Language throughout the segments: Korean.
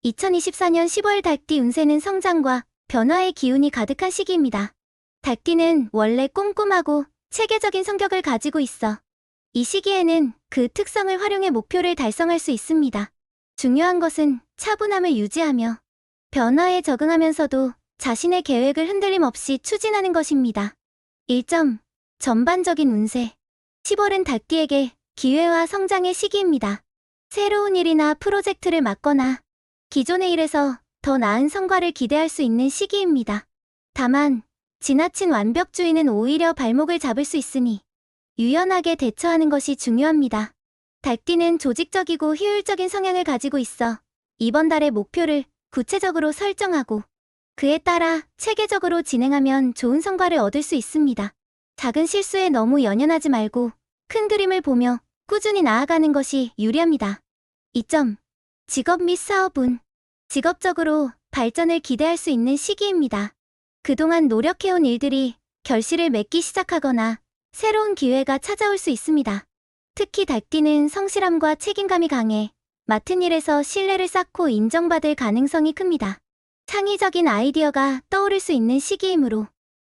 2024년 10월 닭띠 운세는 성장과 변화의 기운이 가득한 시기입니다. 닭띠는 원래 꼼꼼하고 체계적인 성격을 가지고 있어 이 시기에는 그 특성을 활용해 목표를 달성할 수 있습니다. 중요한 것은 차분함을 유지하며 변화에 적응하면서도 자신의 계획을 흔들림 없이 추진하는 것입니다. 1점. 전반적인 운세. 10월은 닭띠에게 기회와 성장의 시기입니다. 새로운 일이나 프로젝트를 맡거나 기존의 일에서 더 나은 성과를 기대할 수 있는 시기입니다. 다만 지나친 완벽주의는 오히려 발목을 잡을 수 있으니 유연하게 대처하는 것이 중요합니다. 닭띠는 조직적이고 효율적인 성향을 가지고 있어 이번 달의 목표를 구체적으로 설정하고 그에 따라 체계적으로 진행하면 좋은 성과를 얻을 수 있습니다. 작은 실수에 너무 연연하지 말고 큰 그림을 보며 꾸준히 나아가는 것이 유리합니다. 2점. 직업 및 사업운. 직업적으로 발전을 기대할 수 있는 시기입니다. 그동안 노력해온 일들이 결실을 맺기 시작하거나 새로운 기회가 찾아올 수 있습니다. 특히 닭띠는 성실함과 책임감이 강해 맡은 일에서 신뢰를 쌓고 인정받을 가능성이 큽니다. 창의적인 아이디어가 떠오를 수 있는 시기이므로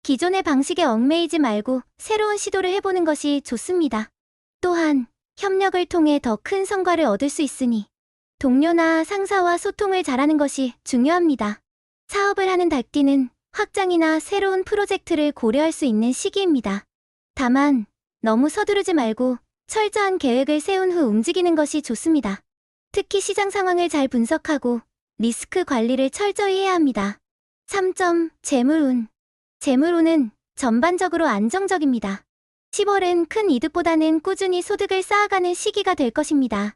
기존의 방식에 얽매이지 말고 새로운 시도를 해보는 것이 좋습니다. 또한 협력을 통해 더 큰 성과를 얻을 수 있으니 동료나 상사와 소통을 잘하는 것이 중요합니다. 사업을 하는 닭띠는 확장이나 새로운 프로젝트를 고려할 수 있는 시기입니다. 다만 너무 서두르지 말고 철저한 계획을 세운 후 움직이는 것이 좋습니다. 특히 시장 상황을 잘 분석하고 리스크 관리를 철저히 해야 합니다. 3점. 재물운. 재물운은 전반적으로 안정적입니다. 10월은 큰 이득보다는 꾸준히 소득을 쌓아가는 시기가 될 것입니다.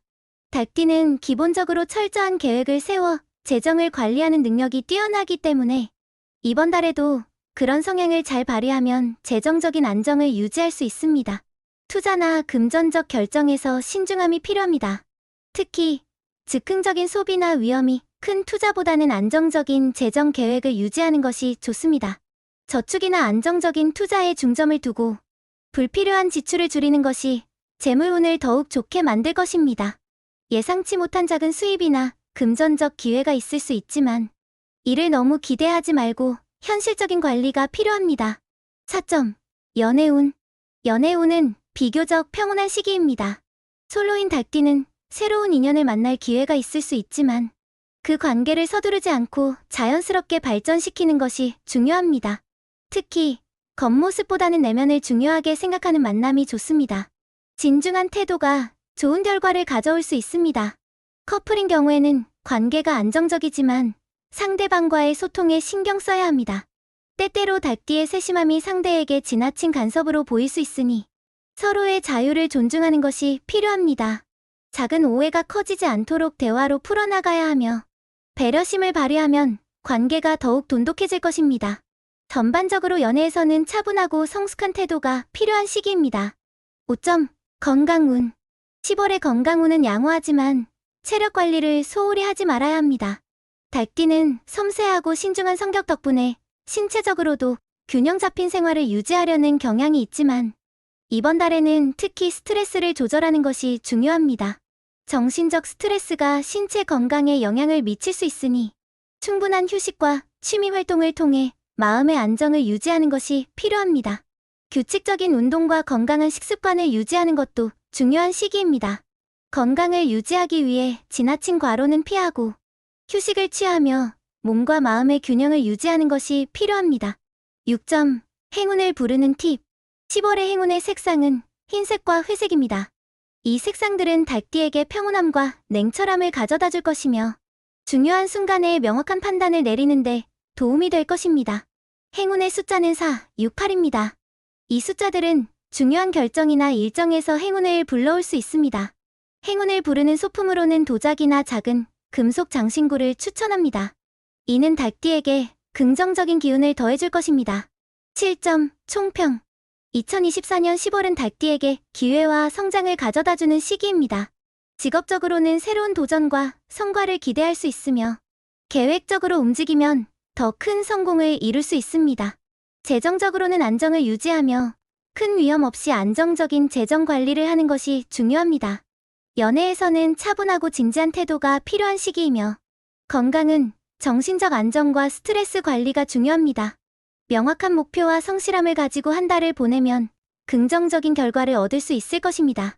닭띠는 기본적으로 철저한 계획을 세워 재정을 관리하는 능력이 뛰어나기 때문에 이번 달에도 그런 성향을 잘 발휘하면 재정적인 안정을 유지할 수 있습니다. 투자나 금전적 결정에서 신중함이 필요합니다. 특히 즉흥적인 소비나 위험이 큰 투자보다는 안정적인 재정 계획을 유지하는 것이 좋습니다. 저축이나 안정적인 투자에 중점을 두고 불필요한 지출을 줄이는 것이 재물운을 더욱 좋게 만들 것입니다. 예상치 못한 작은 수입이나 금전적 기회가 있을 수 있지만 이를 너무 기대하지 말고 현실적인 관리가 필요합니다. 4점. 연애운. 연애운은 비교적 평온한 시기입니다. 솔로인 닭띠는 새로운 인연을 만날 기회가 있을 수 있지만 그 관계를 서두르지 않고 자연스럽게 발전시키는 것이 중요합니다. 특히 겉모습보다는 내면을 중요하게 생각하는 만남이 좋습니다. 진중한 태도가 좋은 결과를 가져올 수 있습니다. 커플인 경우에는 관계가 안정적이지만 상대방과의 소통에 신경 써야 합니다. 때때로 닭띠의 세심함이 상대에게 지나친 간섭으로 보일 수 있으니 서로의 자유를 존중하는 것이 필요합니다. 작은 오해가 커지지 않도록 대화로 풀어나가야 하며 배려심을 발휘하면 관계가 더욱 돈독해질 것입니다. 전반적으로 연애에서는 차분하고 성숙한 태도가 필요한 시기입니다. 5점. 건강운. 10월의 건강운은 양호하지만 체력 관리를 소홀히 하지 말아야 합니다. 닭띠는 섬세하고 신중한 성격 덕분에 신체적으로도 균형 잡힌 생활을 유지하려는 경향이 있지만 이번 달에는 특히 스트레스를 조절하는 것이 중요합니다. 정신적 스트레스가 신체 건강에 영향을 미칠 수 있으니 충분한 휴식과 취미 활동을 통해 마음의 안정을 유지하는 것이 필요합니다. 규칙적인 운동과 건강한 식습관을 유지하는 것도 중요한 시기입니다. 건강을 유지하기 위해 지나친 과로는 피하고 휴식을 취하며 몸과 마음의 균형을 유지하는 것이 필요합니다. 6점. 행운을 부르는 팁. 10월의 행운의 색상은 흰색과 회색입니다. 이 색상들은 닭띠에게 평온함과 냉철함을 가져다 줄 것이며 중요한 순간에 명확한 판단을 내리는데 도움이 될 것입니다. 행운의 숫자는 4, 6, 8입니다. 이 숫자들은 중요한 결정이나 일정에서 행운을 불러올 수 있습니다. 행운을 부르는 소품으로는 도자기나 작은 금속 장신구를 추천합니다. 이는 닭띠에게 긍정적인 기운을 더해줄 것입니다. 7점. 총평. 2024년 10월은 닭띠에게 기회와 성장을 가져다주는 시기입니다. 직업적으로는 새로운 도전과 성과를 기대할 수 있으며 계획적으로 움직이면 더 큰 성공을 이룰 수 있습니다. 재정적으로는 안정을 유지하며 큰 위험 없이 안정적인 재정 관리를 하는 것이 중요합니다. 연애에서는 차분하고 진지한 태도가 필요한 시기이며 건강은 정신적 안정과 스트레스 관리가 중요합니다. 명확한 목표와 성실함을 가지고 한 달을 보내면 긍정적인 결과를 얻을 수 있을 것입니다.